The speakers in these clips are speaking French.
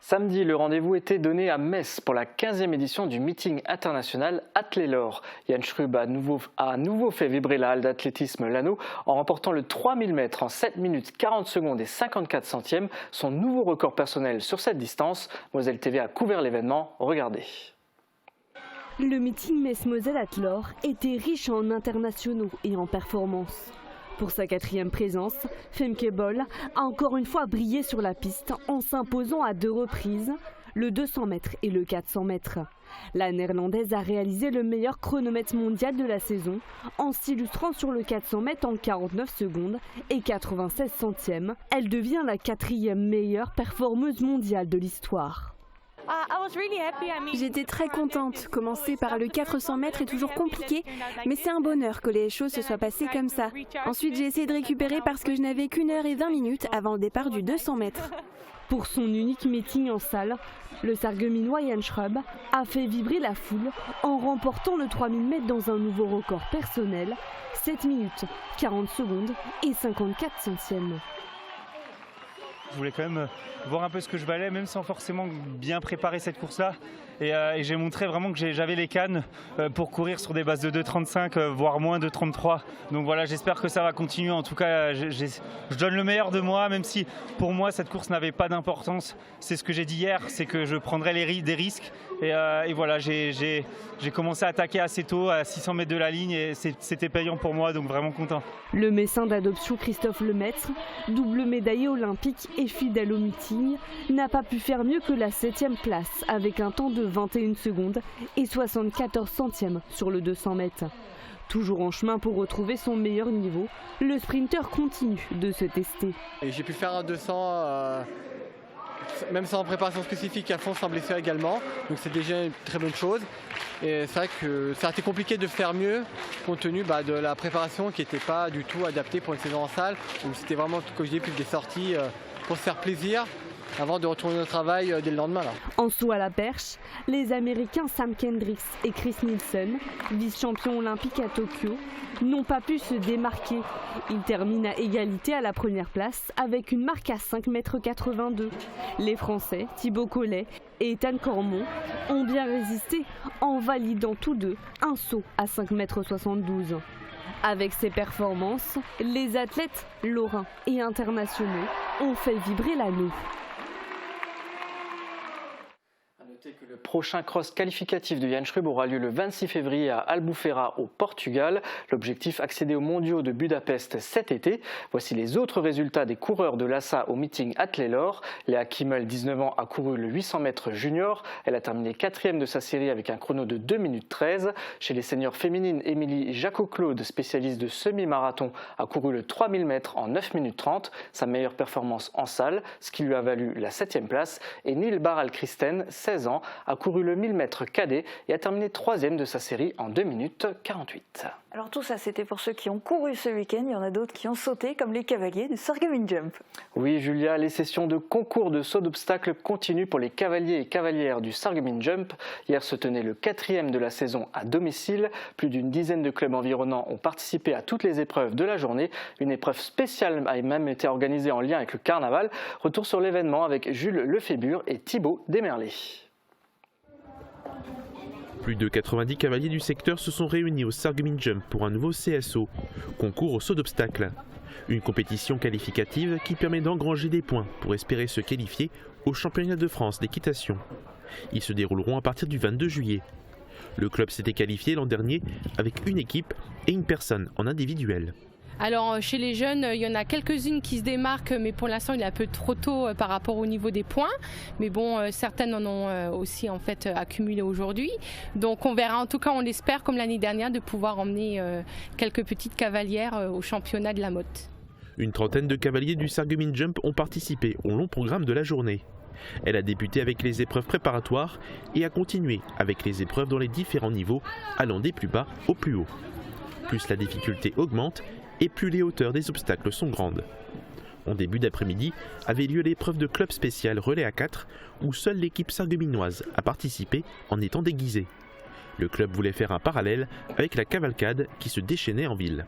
Samedi, le rendez-vous était donné à Metz pour la 15e édition du meeting international Athlélor. Jan Schrub a à nouveau fait vibrer la halle d'athlétisme Lano en remportant le 3000 mètres en 7 minutes 40 secondes et 54 centièmes, son nouveau record personnel sur cette distance. Moselle TV a couvert l'événement, regardez. Le meeting Metz-Moselle Athlor était riche en internationaux et en performances. Pour sa 4e présence, Femke Bol a encore une fois brillé sur la piste en s'imposant à 2 reprises, le 200 mètres et le 400 mètres. La néerlandaise a réalisé le meilleur chronomètre mondial de la saison en s'illustrant sur le 400 mètres en 49 secondes et 96 centièmes. Elle devient la 4e meilleure performeuse mondiale de l'histoire. J'étais très contente. Commencer par le 400 mètres est toujours compliqué, mais c'est un bonheur que les choses se soient passées comme ça. Ensuite, j'ai essayé de récupérer parce que je n'avais qu'1 heure et 20 minutes avant le départ du 200 mètres. Pour son unique meeting en salle, le Sarregueminois Jan Schrub a fait vibrer la foule en remportant le 3000 mètres dans un nouveau record personnel, 7 minutes, 40 secondes et 54 centièmes. Je voulais quand même voir un peu ce que je valais, même sans forcément bien préparer cette course-là. Et j'ai montré vraiment que j'avais les cannes pour courir sur des bases de 2,35, voire moins de 2,33. Donc voilà, j'espère que ça va continuer. En tout cas, je donne le meilleur de moi, même si pour moi cette course n'avait pas d'importance. C'est ce que j'ai dit hier, c'est que je prendrais des risques. Et voilà, j'ai commencé à attaquer assez tôt, à 600 mètres de la ligne, et c'était payant pour moi, donc vraiment content. Le Messin d'adoption Christophe Lemaître, double médaillé olympique et fidèle au meeting, n'a pas pu faire mieux que la 7e place avec un temps de 21 secondes et 74 centièmes sur le 200 mètres. Toujours en chemin pour retrouver son meilleur niveau, le sprinter continue de se tester. J'ai pu faire un 200 même sans préparation spécifique à fond, sans blessure également, donc c'est déjà une très bonne chose. Et c'est vrai que ça a été compliqué de faire mieux compte tenu de la préparation qui n'était pas du tout adaptée pour une saison en salle, où c'était vraiment, comme je dis, plus des sorties pour se faire plaisir avant de retourner au travail dès le lendemain. En saut à la perche, les Américains Sam Kendricks et Chris Nielsen, vice-champions olympiques à Tokyo, n'ont pas pu se démarquer. Ils terminent à égalité à la première place avec une marque à 5,82 m. Les Français, Thibaut Collet et Ethan Cormont, ont bien résisté en validant tous deux un saut à 5,72 m. Avec ces performances, les athlètes lorrains et internationaux ont fait vibrer l'anneau. Que le prochain cross qualificatif de Jan Schrub aura lieu le 26 février à Albufeira au Portugal. L'objectif, accéder aux mondiaux de Budapest cet été. Voici les autres résultats des coureurs de l'ASSA au meeting Athlélor. Léa Kimmel, 19 ans, a couru le 800 mètres junior. Elle a terminé 4e de sa série avec un chrono de 2 minutes 13. Chez les seniors féminines, Émilie Jacot-Claude, spécialiste de semi-marathon, a couru le 3000 mètres en 9 minutes 30. Sa meilleure performance en salle, ce qui lui a valu la 7e place. Et Neil Barral-Christen, 16 ans, a couru le 1000 mètres cadet et a terminé 3e de sa série en 2 minutes 48. Alors tout ça, c'était pour ceux qui ont couru ce week-end. Il y en a d'autres qui ont sauté, comme les cavaliers du Sarreguemines Jump. Oui, Julia, les sessions de concours de saut d'obstacles continuent pour les cavaliers et cavalières du Sarreguemines Jump. Hier se tenait le 4e de la saison à domicile. Plus d'une dizaine de clubs environnants ont participé à toutes les épreuves de la journée. Une épreuve spéciale a même été organisée en lien avec le carnaval. Retour sur l'événement avec Jules Lefébure et Thibaut Desmerlet. Plus de 90 cavaliers du secteur se sont réunis au Sarreguemines Jump pour un nouveau CSO, concours au saut d'obstacles. Une compétition qualificative qui permet d'engranger des points pour espérer se qualifier au championnat de France d'équitation. Ils se dérouleront à partir du 22 juillet. Le club s'était qualifié l'an dernier avec une équipe et une personne en individuel. Alors chez les jeunes, il y en a quelques-unes qui se démarquent, mais pour l'instant il est un peu trop tôt par rapport au niveau des points. Mais bon, certaines en ont aussi en fait accumulé aujourd'hui. Donc on verra, en tout cas on l'espère comme l'année dernière, de pouvoir emmener quelques petites cavalières au championnat de la Motte. Une trentaine de cavaliers du Sarreguemines Jump ont participé au long programme de la journée. Elle a débuté avec les épreuves préparatoires et a continué avec les épreuves dans les différents niveaux, allant des plus bas au plus haut. Plus la difficulté augmente, et plus les hauteurs des obstacles sont grandes. En début d'après-midi avait lieu l'épreuve de club spécial relais à 4 où seule l'équipe sarregueminoise a participé en étant déguisée. Le club voulait faire un parallèle avec la cavalcade qui se déchaînait en ville.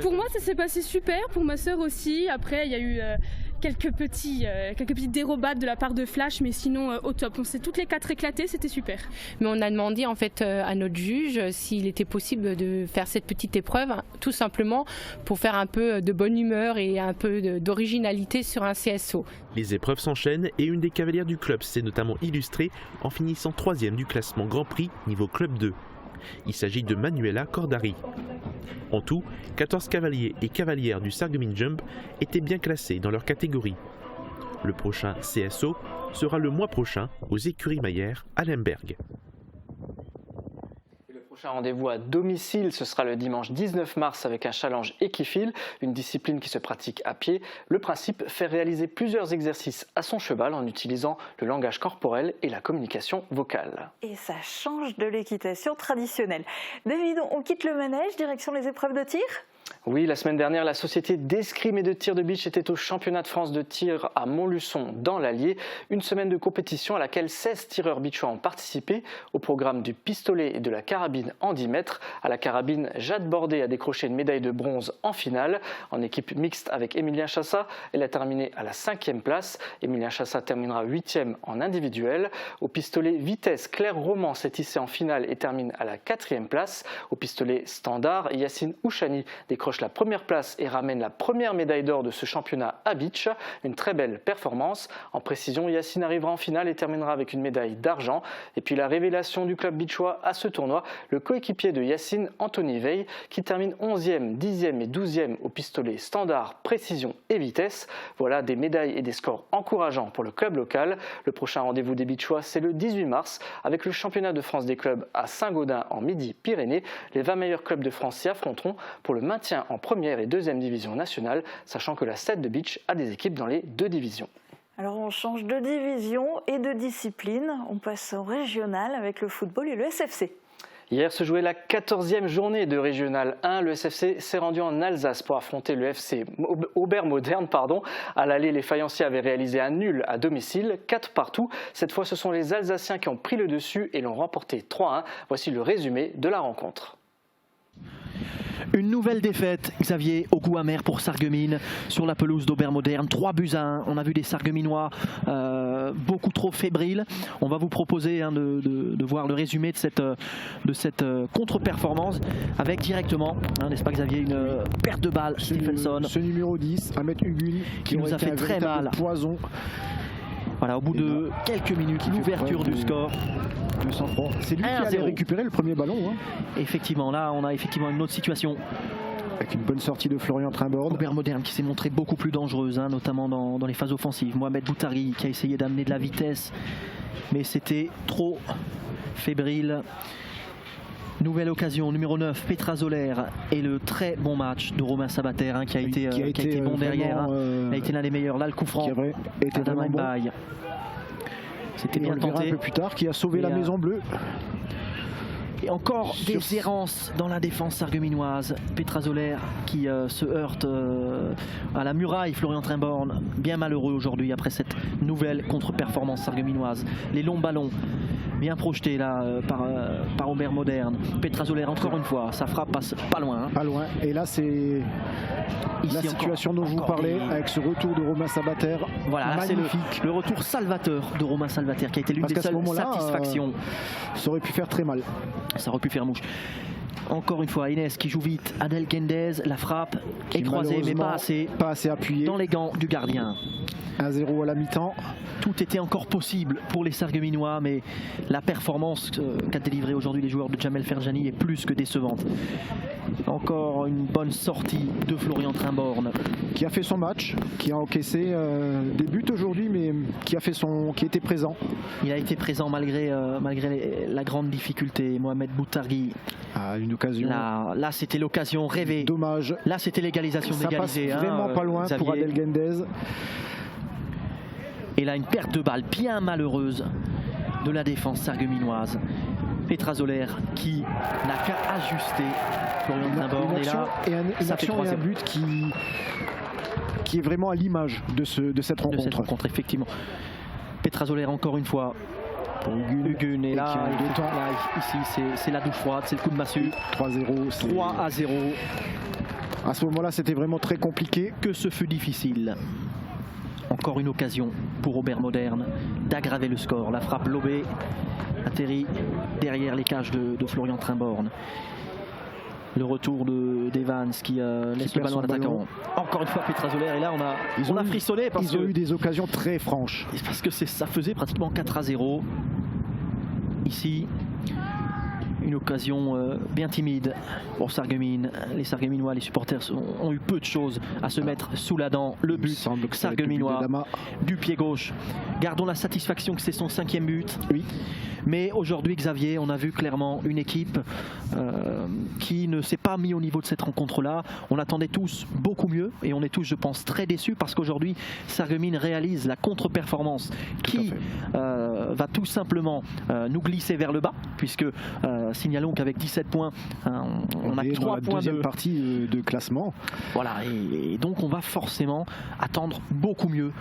Pour moi ça s'est passé super, pour ma sœur aussi. Après il y a quelques petites dérobades de la part de Flash, mais sinon au top. On s'est toutes les 4 éclatées, c'était super. Mais on a demandé en fait à notre juge s'il était possible de faire cette petite épreuve, tout simplement pour faire un peu de bonne humeur et un peu d'originalité sur un CSO. Les épreuves s'enchaînent et une des cavalières du club s'est notamment illustrée en finissant 3e du classement Grand Prix niveau Club 2. Il s'agit de Manuela Cordari. En tout, 14 cavaliers et cavalières du Sarreguemines Jump étaient bien classés dans leur catégorie. Le prochain CSO sera le mois prochain aux écuries Maillère à Lemberg. Le prochain rendez-vous à domicile, ce sera le dimanche 19 mars avec un challenge équifile, une discipline qui se pratique à pied. Le principe, faire réaliser plusieurs exercices à son cheval en utilisant le langage corporel et la communication vocale. Et ça change de l'équitation traditionnelle. David, on quitte le manège, direction les épreuves de tir ? Oui, la semaine dernière, la société d'escrime et de tir de beach était au championnat de France de tir à Montluçon dans l'Allier. Une semaine de compétition à laquelle 16 tireurs beachois ont participé. Au programme du pistolet et de la carabine en 10 mètres. À la carabine, Jade Bordet a décroché une médaille de bronze en finale. En équipe mixte avec Emilien Chassa, elle a terminé à la 5e place. Emilien Chassa terminera 8e en individuel. Au pistolet vitesse, Claire Roman s'est hissée en finale et termine à la 4e place. Au pistolet standard, Yacine Ouchani décroche la première place et ramène la première médaille d'or de ce championnat à beach. Une très belle performance. En précision, Yacine arrivera en finale et terminera avec une médaille d'argent. Et puis la révélation du club beachois à ce tournoi, le coéquipier de Yacine, Anthony Veil, qui termine 11e, 10e et 12e au pistolet standard, précision et vitesse. Voilà des médailles et des scores encourageants pour le club local. Le prochain rendez-vous des beachois, c'est le 18 mars avec le championnat de France des clubs à Saint-Gaudin en Midi-Pyrénées. Les 20 meilleurs clubs de France s'y affronteront pour le maintien en première et deuxième division nationale, sachant que la 7 de beach a des équipes dans les 2 divisions. Alors on change de division et de discipline, on passe au régional avec le football et le SFC. Hier se jouait la 14e journée de Régional 1. Le SFC s'est rendu en Alsace pour affronter le FC Obermodern. À l'aller, les Fayenciers avaient réalisé un nul à domicile, 4 partout. Cette fois, ce sont les Alsaciens qui ont pris le dessus et l'ont remporté 3-1. Voici le résumé de la rencontre. Une nouvelle défaite, Xavier, au goût amer pour Sarreguemines sur la pelouse d'Obermodern. 3-1. On a vu des Sarregueminois beaucoup trop fébriles. On va vous proposer de voir le résumé de cette contre-performance avec directement, n'est-ce pas Xavier, une perte de balle, Stephenson. Ce numéro 10, Ahmed Hugun, qui nous a fait très mal. Poison. Voilà, au bout de quelques minutes, l'ouverture du score. 203. C'est lui qui allait récupérer le premier ballon. Effectivement, là on a effectivement une autre situation. Avec une bonne sortie de Florian Trimborn. Obermodern qui s'est montré beaucoup plus dangereuse, notamment dans les phases offensives. Mohamed Boutari qui a essayé d'amener de la vitesse, mais c'était trop fébrile. Nouvelle occasion, numéro 9, Petra Zoller, et le très bon match de Romain Sabater qui a été bon derrière. Il a été l'un des meilleurs. Là, le coup franc, Adam Mbaye. C'était bien tenté. Un peu plus tard, qui a sauvé la Maison Bleue. Et encore des errances dans la défense sarregueminoise. Petra Zoller qui se heurte à la muraille. Florian Trimborn, bien malheureux aujourd'hui après cette nouvelle contre-performance sarregueminoise. Les longs ballons bien projetés là par Obermodern. Petra Zoller encore une fois, sa frappe passe pas loin. Pas loin. Et là c'est la situation dont je vous parlais avec ce retour de Romain Sabater. Voilà, c'est le retour salvateur de Romain Sabater qui a été l'une des seules satisfactions. Ça aurait pu faire très mal. Ça aurait pu faire mouche. Encore une fois, Inès qui joue vite. Adèle Gendez, la frappe est croisée, mais pas assez appuyée. Dans les gants du gardien. 1-0 à la mi-temps. Tout était encore possible pour les Sarregueminois, mais la performance qu'a délivrée aujourd'hui les joueurs de Jamel Ferjani est plus que décevante. Encore une bonne sortie de Florian Trimborn. Qui a fait son match, qui a encaissé des buts aujourd'hui, mais qui était présent. Il a été présent malgré la grande difficulté. Mohamed Boutari. Une occasion. Là c'était l'occasion rêvée. Dommage. Là c'était l'égalisation d'égaliser. Ça passe vraiment pas loin pour Adèle Gendez. Et là une perte de balle bien malheureuse de la défense sarregueminoise. Petra Zoller qui n'a qu'à ajuster Florian Trimborn. Une action et un but qui est vraiment à l'image de cette rencontre. Effectivement. Petra Zoller encore une fois. Pour Hugun et là, ici c'est la douche froide, c'est le coup de massue. 3-0. 3-0. À ce moment-là, c'était vraiment très compliqué. Que ce fut difficile. Encore une occasion pour Obermodern d'aggraver le score. La frappe lobée atterrit derrière les cages de Florian Trimborn. Le retour d'Evans qui laisse le ballon à l'attaquant. Encore une fois Petra Zoller, et là on a frissonné parce qu'ils ont eu des occasions très franches. Parce que ça faisait pratiquement 4-0. Ici, une occasion bien timide pour Sarreguemines. Les Sarregueminois, les supporters ont eu peu de choses à se mettre sous la dent. Le but Sarregueminois du pied gauche. Gardons la satisfaction que c'est son 5e but. Oui. Mais aujourd'hui, Xavier, on a vu clairement une équipe qui ne s'est pas mis au niveau de cette rencontre-là. On attendait tous beaucoup mieux et on est tous, je pense, très déçus parce qu'aujourd'hui, Sarreguemines réalise la contre-performance qui va tout simplement nous glisser vers le bas, puisque signalons qu'avec 17 points, on a 3 points de partie de classement. Voilà, et donc on va forcément attendre beaucoup mieux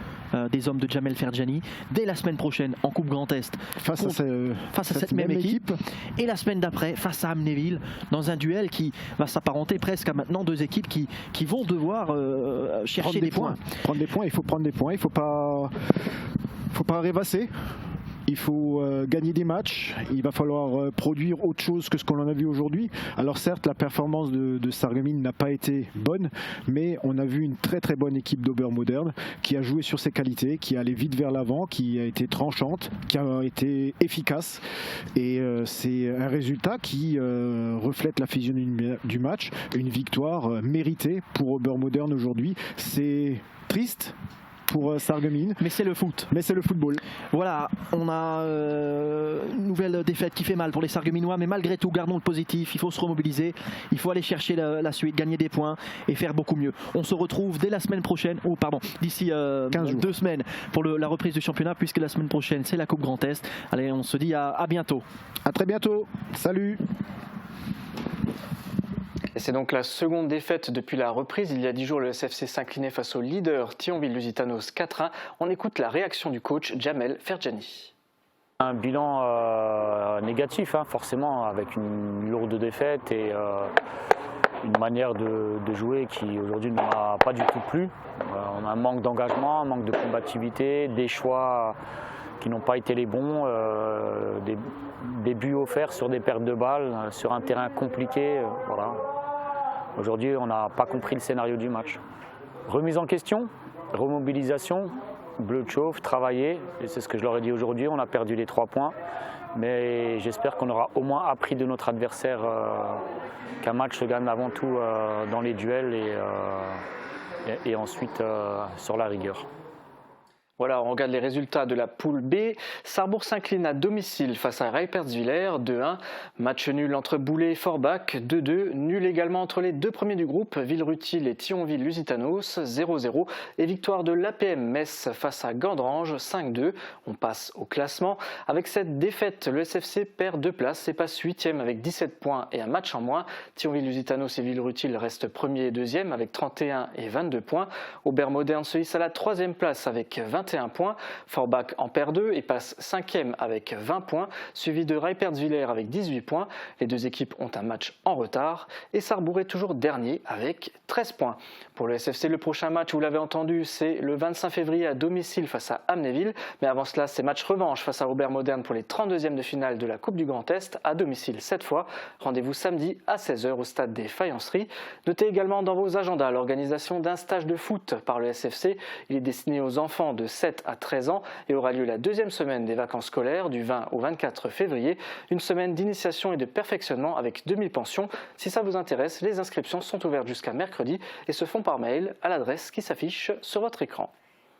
des hommes de Jamel Ferjani dès la semaine prochaine en Coupe Grand Est face à cette même équipe, et la semaine d'après face à Amnéville dans un duel qui va s'apparenter presque à maintenant 2 équipes qui vont devoir chercher des points. Prendre des points, il faut prendre des points, il faut pas rêvasser. Il faut gagner des matchs, il va falloir produire autre chose que ce qu'on en a vu aujourd'hui. Alors certes, la performance de Sarreguemines n'a pas été bonne, mais on a vu une très très bonne équipe d'Obermodern qui a joué sur ses qualités, qui est allée vite vers l'avant, qui a été tranchante, qui a été efficace. Et c'est un résultat qui reflète la physionomie du match, une victoire méritée pour Obermodern aujourd'hui. C'est triste pour Sarreguemines. Mais c'est le foot. Mais c'est le football. Voilà, on a une nouvelle défaite qui fait mal pour les Sarregueminois, mais malgré tout, gardons le positif, il faut se remobiliser, il faut aller chercher la suite, gagner des points et faire beaucoup mieux. On se retrouve dès la semaine prochaine, d'ici 2 semaines pour la reprise du championnat, puisque la semaine prochaine c'est la Coupe Grand Est. Allez, on se dit à bientôt. À très bientôt. Salut. Et c'est donc la seconde défaite depuis la reprise. Il y a 10 jours, le SFC s'inclinait face au leader Thionville-Lusitanos 4-1. On écoute la réaction du coach Jamel Ferjani. Un bilan négatif, forcément, avec une lourde défaite et une manière de jouer qui aujourd'hui ne m'a pas du tout plu. On a un manque d'engagement, un manque de combativité, des choix qui n'ont pas été les bons, des buts offerts sur des pertes de balles, sur un terrain compliqué. Voilà. Aujourd'hui, on n'a pas compris le scénario du match. Remise en question, remobilisation, bleu de chauffe, travailler, et c'est ce que je leur ai dit aujourd'hui, on a perdu les 3 points, mais j'espère qu'on aura au moins appris de notre adversaire qu'un match se gagne avant tout dans les duels et ensuite sur la rigueur. Voilà, on regarde les résultats de la poule B. Sarrebourg s'incline à domicile face à Reipertswiller, 2-1. Match nul entre Boulay et Forbach, 2-2. Nul également entre les 2 premiers du groupe, Villerutil et Thionville-Lusitanos, 0-0. Et victoire de l'APM Metz face à Gandrange, 5-2. On passe au classement. Avec cette défaite, le SFC perd 2 places et passe 8e avec 17 points et un match en moins. Thionville-Lusitanos et Villerutil restent 1er et 2e avec 31 et 22 points. Obermodern se hisse à la 3e place avec 21 points. Forbach en perd 2 et passe 5e avec 20 points, suivi de Reipertswiller avec 18 points. Les 2 équipes ont un match en retard et Sarrebourg est toujours dernier avec 13 points. Pour le SFC, le prochain match, vous l'avez entendu, c'est le 25 février à domicile face à Amnéville. Mais avant cela, c'est match revanche face à Obermodern pour les 32e de finale de la Coupe du Grand Est, à domicile cette fois. Rendez-vous samedi à 16h au stade des Faïenceries. Notez également dans vos agendas l'organisation d'un stage de foot par le SFC. Il est destiné aux enfants de 7 à 13 ans et aura lieu la 2e semaine des vacances scolaires du 20 au 24 février. Une semaine d'initiation et de perfectionnement avec demi-pension. Si ça vous intéresse, les inscriptions sont ouvertes jusqu'à mercredi et se font par mail à l'adresse qui s'affiche sur votre écran.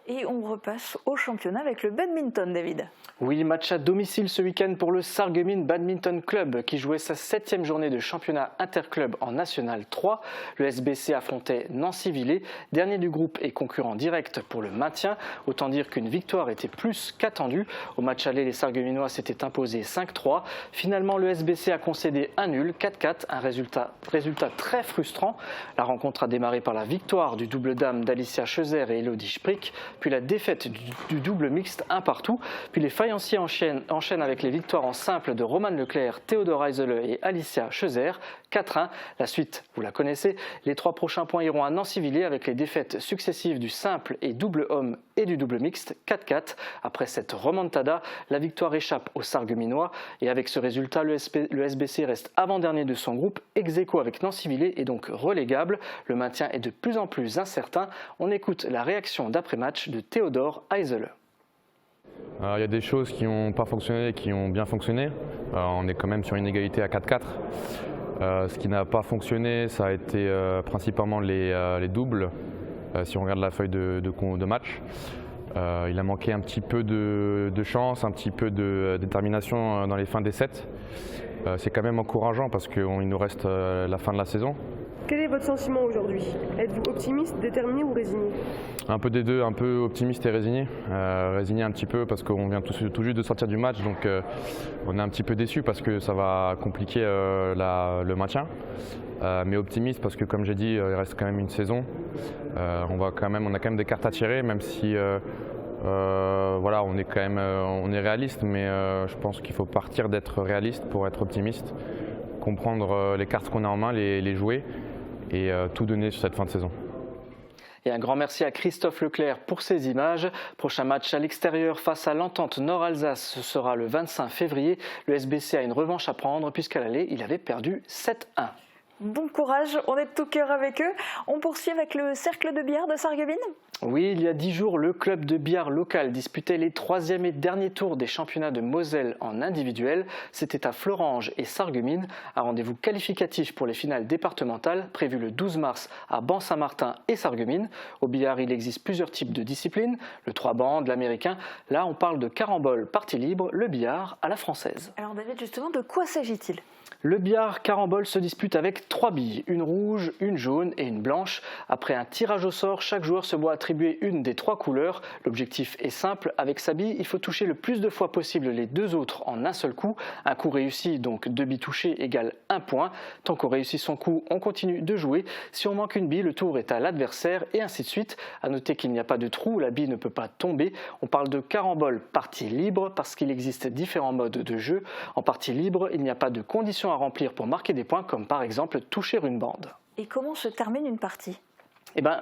Et on repasse au championnat avec le badminton, David. Oui, match à domicile ce week-end pour le Sarreguemines Badminton Club qui jouait sa 7e journée de championnat interclub en National 3. Le SBC affrontait Nancy-Villers, dernier du groupe et concurrent direct pour le maintien. Autant dire qu'une victoire était plus qu'attendue. Au match aller, les Sarregueminois s'étaient imposés 5-3. Finalement, le SBC a concédé un nul, 4-4, un résultat très frustrant. La rencontre a démarré par la victoire du double dame d'Alicia Cheuzer et Elodie Sprick. puis la défaite du double mixte 1-1. Puis les faïenciers enchaînent avec les victoires en simple de Roman Leclerc, Théodore Heisele et Alicia Scheuzer, 4-1. La suite, vous la connaissez. Les 3 prochains points iront à Nancy-Villers avec les défaites successives du simple et double homme et du double mixte, 4-4. Après cette remontada, la victoire échappe aux Sarregueminois. Et avec ce résultat, le SBC reste avant-dernier de son groupe, ex-aequo avec Nancy-Villers et donc relégable. Le maintien est de plus en plus incertain. On écoute la réaction d'après-match de Théodore Heisele. Il y a des choses qui n'ont pas fonctionné et qui ont bien fonctionné. On est quand même sur une égalité à 4-4. Ce qui n'a pas fonctionné, ça a été principalement les doubles, si on regarde la feuille de match. Il a manqué un petit peu de chance, un petit peu de détermination dans les fins des sets. C'est quand même encourageant parce qu'il nous reste la fin de la saison. Quel est votre sentiment aujourd'hui? Êtes-vous optimiste, déterminé ou résigné? Un peu des deux, un peu optimiste et résigné. Résigné un petit peu parce qu'on vient tout juste de sortir du match, donc on est un petit peu déçu parce que ça va compliquer le maintien. Mais optimiste parce que, comme j'ai dit, il reste quand même une saison. On a quand même des cartes à tirer, même si voilà, on est réaliste, mais je pense qu'il faut partir d'être réaliste pour être optimiste, comprendre les cartes qu'on a en main, les jouer et tout donner sur cette fin de saison. Et un grand merci à Christophe Leclerc pour ces images. Prochain match à l'extérieur face à l'Entente Nord-Alsace, ce sera le 25 février. Le SBC a une revanche à prendre puisqu'à l'aller, il avait perdu 7-1. Bon courage, on est de tout cœur avec eux. On poursuit avec le cercle de billard de Sarreguemines. Oui, il y a 10 jours, le club de billard local disputait les 3e et derniers tours des championnats de Moselle en individuel. C'était à Florange et Sarreguemines, un rendez-vous qualificatif pour les finales départementales prévu le 12 mars à Ban-Saint-Martin et Sarreguemines. Au billard, il existe plusieurs types de disciplines, le 3 bandes, l'américain. Là, on parle de carambole, partie libre, le billard à la française. Alors David, justement, de quoi s'agit-il ? Le billard carambole se dispute avec 3 billes, une rouge, une jaune et une blanche. Après un tirage au sort, chaque joueur se voit attribuer une des 3 couleurs. L'objectif est simple, avec sa bille, il faut toucher le plus de fois possible les 2 autres en un seul coup. Un coup réussi, donc 2 billes touchées, égale 1 point. Tant qu'on réussit son coup, on continue de jouer. Si on manque une bille, le tour est à l'adversaire et ainsi de suite. À noter qu'il n'y a pas de trou, la bille ne peut pas tomber. On parle de carambole partie libre parce qu'il existe différents modes de jeu. En partie libre, il n'y a pas de conditions à remplir pour marquer des points, comme par exemple toucher une bande. Et comment se termine une partie ?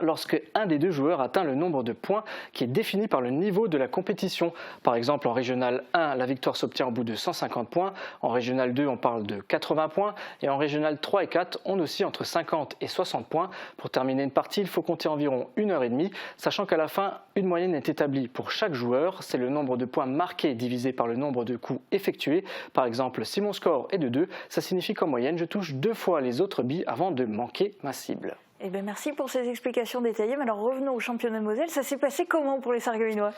Lorsque un des 2 joueurs atteint le nombre de points qui est défini par le niveau de la compétition. Par exemple, en Régional 1, la victoire s'obtient au bout de 150 points. En Régional 2, on parle de 80 points. Et en Régional 3 et 4, on oscille entre 50 et 60 points. Pour terminer une partie, il faut compter environ 1h30, sachant qu'à la fin, une moyenne est établie pour chaque joueur. C'est le nombre de points marqués divisé par le nombre de coups effectués. Par exemple, si mon score est de 2, ça signifie qu'en moyenne, je touche 2 fois les autres billes avant de manquer ma cible. Merci pour ces explications détaillées. Mais alors revenons au championnat de Moselle. Ça s'est passé comment pour les Sarregueminois ?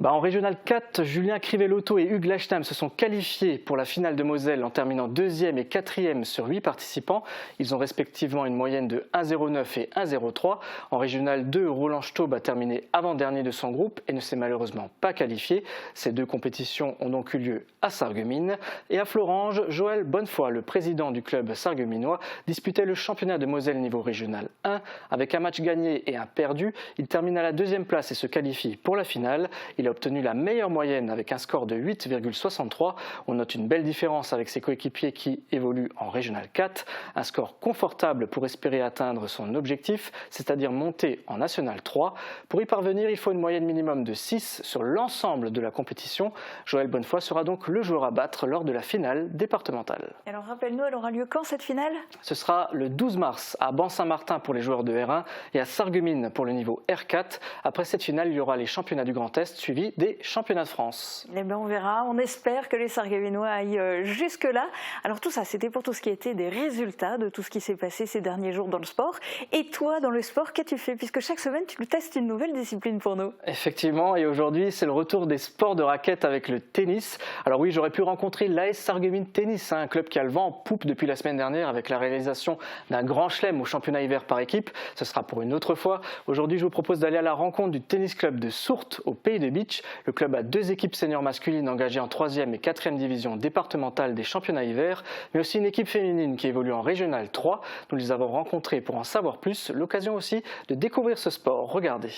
En Régional 4, Julien Crivelotto et Hugues Lachtam se sont qualifiés pour la finale de Moselle en terminant 2e et 4e sur 8 participants. Ils ont respectivement une moyenne de 1,09 et 1,03. En Régional 2, Roland Staub a terminé avant-dernier de son groupe et ne s'est malheureusement pas qualifié. Ces 2 compétitions ont donc eu lieu à Sarreguemines. Et à Florange, Joël Bonnefoy, le président du club sarregueminois, disputait le championnat de Moselle niveau Régional 1. Avec un match gagné et un perdu, il termine à la 2e place et se qualifie pour la finale. Il a obtenu la meilleure moyenne avec un score de 8,63. On note une belle différence avec ses coéquipiers qui évoluent en Régional 4. Un score confortable pour espérer atteindre son objectif, c'est-à-dire monter en National 3. Pour y parvenir, il faut une moyenne minimum de 6 sur l'ensemble de la compétition. Joël Bonnefoy sera donc le joueur à battre lors de la finale départementale. Alors rappelle-nous, elle aura lieu quand cette finale ? Ce sera le 12 mars à Ban-Saint-Martin pour les joueurs de R1 et à Sarreguemines pour le niveau R4. Après cette finale, il y aura les championnats du Grand Est suivis des championnats de France. On verra, on espère que les Sarregueminois aillent jusque-là. Alors tout ça, c'était pour tout ce qui était des résultats de tout ce qui s'est passé ces derniers jours dans le sport. Et toi, dans le sport, qu'as-tu fait ? Puisque chaque semaine, tu testes une nouvelle discipline pour nous. Effectivement, et aujourd'hui, c'est le retour des sports de raquettes avec le tennis. Alors oui, j'aurais pu rencontrer l'AS Sarreguemines Tennis, un club qui a le vent en poupe depuis la semaine dernière avec la réalisation d'un grand chelem au championnat hiver par équipe. Ce sera pour une autre fois. Aujourd'hui, je vous propose d'aller à la rencontre du tennis club de Sourtes au Pays de Beach. Le club a 2 équipes seniors masculines engagées en 3e et 4e division départementale des championnats hiver, mais aussi une équipe féminine qui évolue en Régional 3. Nous les avons rencontrés pour en savoir plus. L'occasion aussi de découvrir ce sport. Regardez.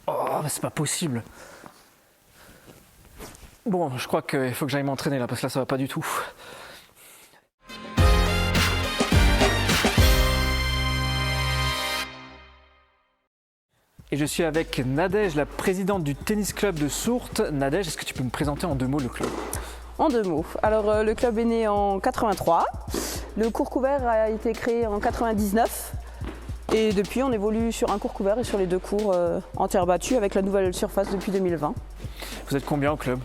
Oh, mais c'est pas possible. Bon, je crois qu'il faut que j'aille m'entraîner là, parce que là, ça va pas du tout. Et je suis avec Nadège, la présidente du tennis club de Sourtes. Nadège, est-ce que tu peux me présenter en 2 mots le club? En 2 mots. Alors le club est né en 83. Le court couvert a été créé en 99. Et depuis, on évolue sur un court couvert et sur les 2 cours en terre battue avec la nouvelle surface depuis 2020. Vous êtes combien au club?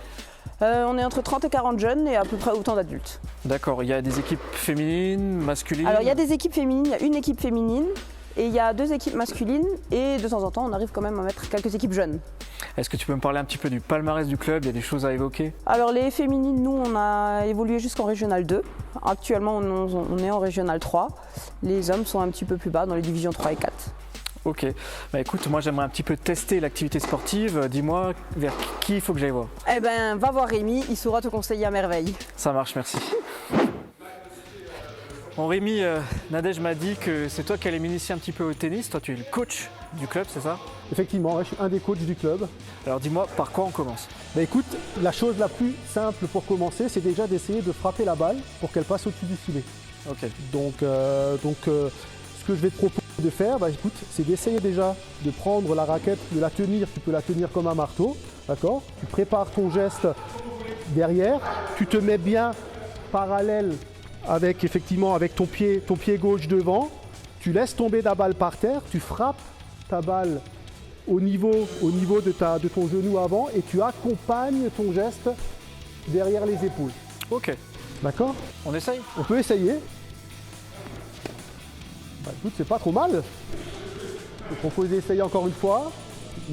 On est entre 30 et 40 jeunes et à peu près autant d'adultes. D'accord, il y a des équipes féminines, masculines? Alors il y a des équipes féminines, il y a une équipe féminine et il y a 2 équipes masculines et de temps en temps on arrive quand même à mettre quelques équipes jeunes. Est-ce que tu peux me parler un petit peu du palmarès du club? Il y a des choses à évoquer? Alors les féminines, nous on a évolué jusqu'en régional 2. Actuellement on est en régional 3. Les hommes sont un petit peu plus bas dans les divisions 3 et 4. Ok, bah écoute, moi j'aimerais un petit peu tester l'activité sportive. Dis-moi vers qui il faut que j'aille voir. Eh ben, va voir Rémi, il saura te conseiller à merveille. Ça marche, merci. Bon Rémi, Nadège m'a dit que c'est toi qui allais m'initier un petit peu au tennis. Toi tu es le coach du club, c'est ça? Effectivement, ouais, je suis un des coachs du club. Alors dis-moi, par quoi on commence? Bah écoute, la chose la plus simple pour commencer, c'est déjà d'essayer de frapper la balle pour qu'elle passe au-dessus du filet. Ok. Donc, ce que je vais te proposer de faire, bah écoute, c'est d'essayer déjà de prendre la raquette, de la tenir. Tu peux la tenir comme un marteau, d'accord? Tu prépares ton geste derrière, tu te mets bien parallèle avec ton pied gauche devant, tu laisses tomber ta balle par terre, tu frappes ta balle au niveau de ton genou avant et tu accompagnes ton geste derrière les épaules. Ok. D'accord? On essaye? On peut essayer. Bah écoute, c'est pas trop mal. Je te propose d'essayer encore une fois.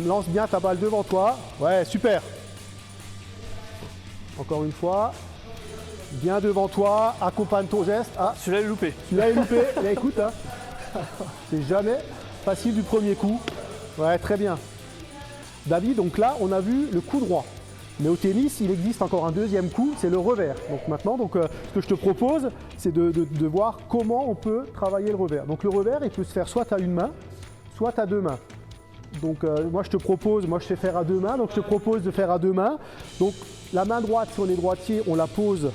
Lance bien ta balle devant toi. Ouais, super. Encore une fois. Bien devant toi, accompagne ton geste. Ah, celui-là est loupé. Celui-là est loupé. Là, écoute, hein. C'est jamais facile du premier coup. Ouais, très bien. David, donc là, on a vu le coup droit. Mais au tennis, il existe encore un deuxième coup, c'est le revers. Donc maintenant, ce que je te propose, c'est de voir comment on peut travailler le revers. Donc le revers, il peut se faire soit à une main, soit à 2 mains. Donc moi je sais faire à 2 mains, donc je te propose de faire à 2 mains. Donc la main droite, si on est droitier, on la pose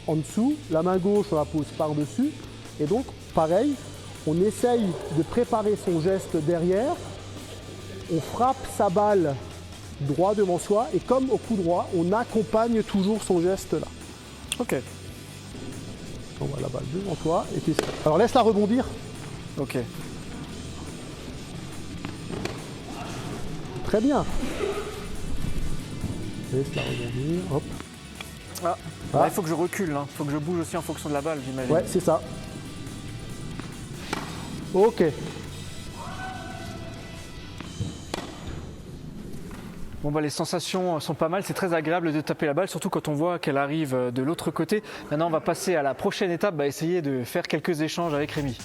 en dessous. La main gauche, on la pose par-dessus. Et donc, pareil, on essaye de préparer son geste derrière. On frappe sa balle droit devant soi et comme au coup droit, on accompagne toujours son geste là. Ok. On voit la balle devant toi. Alors laisse-la rebondir. Ok. Très bien. Laisse-la rebondir. Hop. Ah. Ah. Il faut que je recule, il faut que je bouge aussi en fonction de la balle, j'imagine. Ouais, c'est ça. Ok. Bon bah les sensations sont pas mal, c'est très agréable de taper la balle, surtout quand on voit qu'elle arrive de l'autre côté. Maintenant on va passer à la prochaine étape, essayer de faire quelques échanges avec Rémi.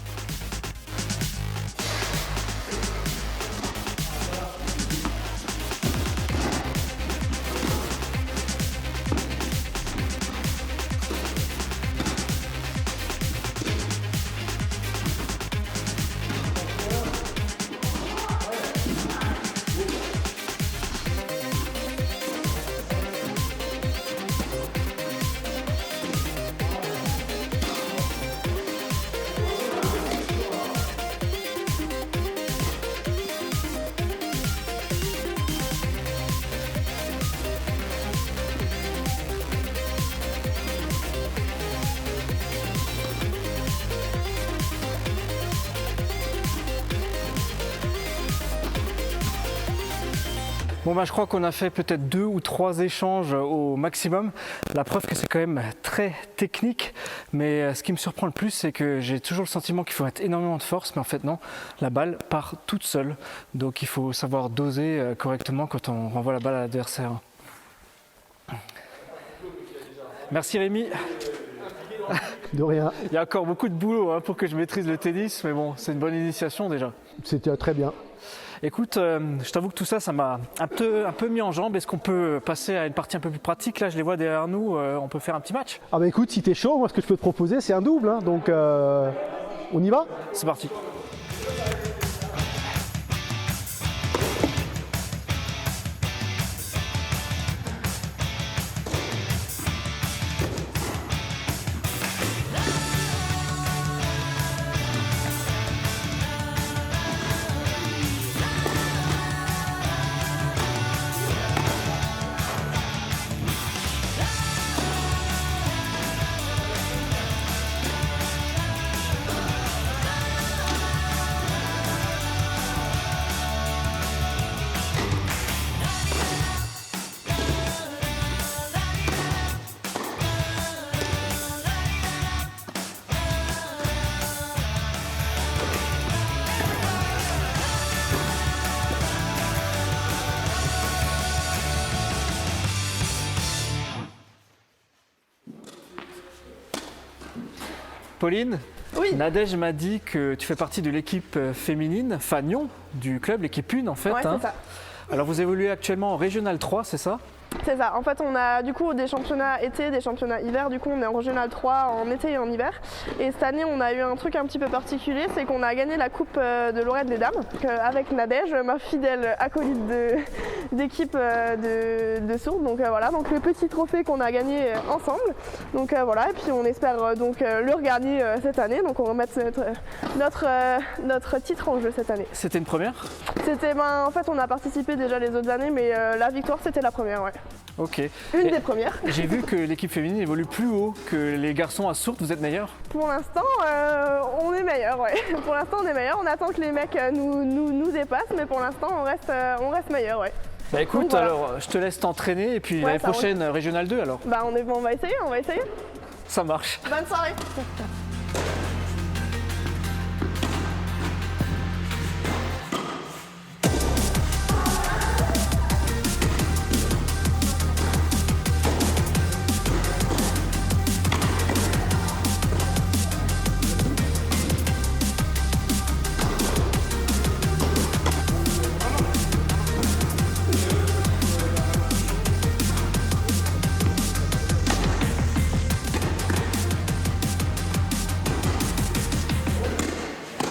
Bon je crois qu'on a fait peut-être 2 ou 3 échanges au maximum. La preuve que c'est quand même très technique. Mais ce qui me surprend le plus, c'est que j'ai toujours le sentiment qu'il faut mettre énormément de force. Mais en fait non, la balle part toute seule. Donc il faut savoir doser correctement quand on renvoie la balle à l'adversaire. Merci Rémi. De rien. Il y a encore beaucoup de boulot pour que je maîtrise le tennis. Mais bon, c'est une bonne initiation déjà. C'était très bien. Écoute, je t'avoue que tout ça, ça m'a un peu mis en jambe. Est-ce qu'on peut passer à une partie un peu plus pratique? Là, je les vois derrière nous, on peut faire un petit match. Ah bah écoute, si t'es chaud, moi ce que je peux te proposer, c'est un double. Donc on y va? C'est parti. Pauline, oui. Nadège m'a dit que tu fais partie de l'équipe féminine Fagnon du club, l'équipe 1 en fait. Ouais, c'est ça. Alors vous évoluez actuellement en Régional 3, c'est ça? C'est ça. En fait, on a du coup des championnats été, des championnats hiver. Du coup, on est en Régional 3 en été et en hiver. Et cette année, on a eu un truc un petit peu particulier, c'est qu'on a gagné la Coupe de Lorette des Dames avec Nadège, ma fidèle acolyte d'équipe de Sourdes. Donc voilà, donc le petit trophée qu'on a gagné ensemble. Donc voilà, et puis on espère donc le regagner cette année. Donc on va mettre notre titre en jeu cette année. C'était une première? C'était, en fait, on a participé déjà les autres années, mais la victoire, c'était la première, ouais. Ok. Une des premières. J'ai vu que l'équipe féminine évolue plus haut que les garçons à Sourdes. Vous êtes meilleurs? Pour l'instant, on est meilleurs, ouais. Pour l'instant, on est meilleurs. On attend que les mecs nous dépassent, mais pour l'instant, on reste meilleurs, ouais. Bah écoute, voilà. alors je te laisse t'entraîner et puis Ouais, l'année ça prochaine, Régional 2 alors. Bah on va essayer, Ça marche. Bonne soirée.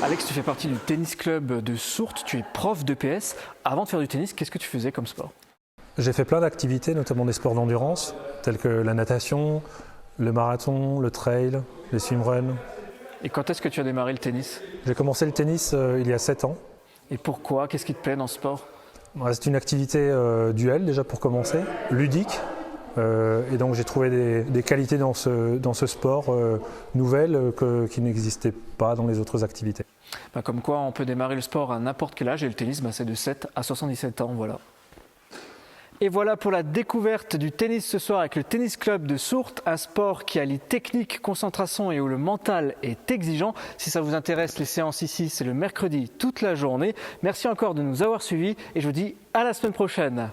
Alex, tu fais partie du tennis club de Sourdes, tu es prof d'EPS. Avant de faire du tennis, qu'est-ce que tu faisais comme sport? J'ai fait plein d'activités, notamment des sports d'endurance, tels que la natation, le marathon, le trail, les swimruns. Et quand est-ce que tu as démarré le tennis? J'ai commencé le tennis il y a 7 ans. Et pourquoi? Qu'est-ce qui te plaît dans ce sport? C'est une activité duel déjà pour commencer, ludique. Et donc j'ai trouvé des qualités dans ce sport nouvelles qui n'existaient pas dans les autres activités. Bah comme quoi on peut démarrer le sport à n'importe quel âge et le tennis c'est de 7 à 77 ans, voilà. Et voilà pour la découverte du tennis ce soir avec le Tennis Club de Sourdes, un sport qui allie technique, concentration et où le mental est exigeant. Si ça vous intéresse, les séances ici, c'est le mercredi toute la journée. Merci encore de nous avoir suivis et je vous dis à la semaine prochaine.